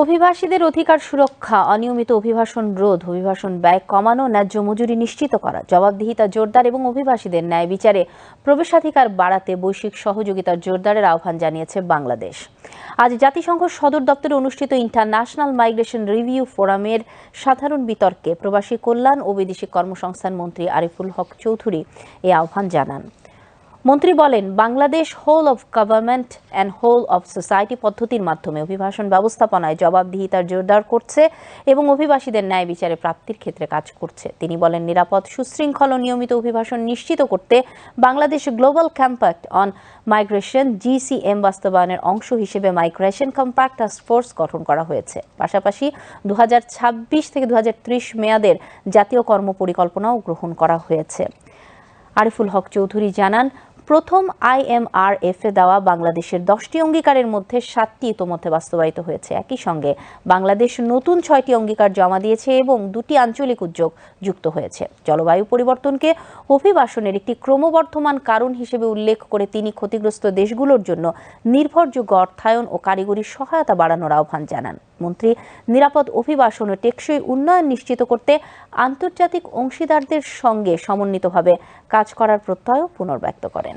অভিবাসীদের অধিকার সুরক্ষা, অনিয়মিত অভিবাসন রোধ, অভিবাসন ব্যয় কমানো, ন্যায্য মজুরি নিশ্চিত করা, জবাবদিহিতা জোরদার এবং অভিবাসীদের ন্যায় বিচারে প্রবেশাধিকার বাড়াতে বৈশ্বিক সহযোগিতার জোরদারের আহ্বান জানিয়েছে বাংলাদেশ। আজ জাতিসংঘ সদর দপ্তরে অনুষ্ঠিত ইন্টারন্যাশনাল মাইগ্রেশন রিভিউ ফোরামের সাধারণ বিতর্কে প্রবাসী কল্যাণ ও বৈদেশিক কর্মসংস্থান মন্ত্রী আরিফুল হক চৌধুরী এই আহ্বান জানান। মন্ত্রী বলেন, Bangladesh whole of government and whole of society পদ্ধতির মাধ্যমে অভিবাসন ব্যবস্থাপনায় জবাবদিহিতার জোরদার করছে এবং অভিবাসীদের ন্যায় বিচারে প্রাপ্তির ক্ষেত্রে কাজ করছে। তিনি বলেন, নিরাপদ, সুশৃঙ্খল ও নিয়মিত অভিবাসন নিশ্চিত করতে Bangladesh global compact on migration GCM বাস্তবায়নের অংশ হিসেবে মাইগ্রেশন কম্প্যাক্ট টাস্ক ফোর্স গঠন করা হয়েছে। পাশাপাশি 2026 থেকে 2030 মেয়াদের জাতীয় কর্মপরিকল্পনাও গ্রহণ করা হয়েছে। আরিফুল হক চৌধুরী জানান, প্রথম IMRF-এ দেওয়া বাংলাদেশের 10টি অঙ্গীকারের মধ্যে 7টি ইতোমধ্যে বাস্তবায়িত হয়েছে। একই সঙ্গে বাংলাদেশ নতুন 6টি অঙ্গীকার জমা দিয়েছে এবং 2টি আঞ্চলিক উদ্যোগ যুক্ত হয়েছে। জলবায়ু পরিবর্তনকে অভিবাসনের একটি ক্রমবর্ধমান কারণ হিসেবে উল্লেখ করে তিনি ক্ষতিগ্রস্ত দেশগুলোর জন্য নির্ভরযোগ্য অর্থায়ন ও কারিগরি সহায়তা বাড়ানোর আহ্বান জানান। মন্ত্রী নিরাপদ অভিবাসন ও টেকসই উন্নয়ন নিশ্চিত করতে আন্তর্জাতিক অংশীদারদের সঙ্গে সমন্বিতভাবে কাজ করার প্রত্যয়ও পুনর্ব্যক্ত করেন।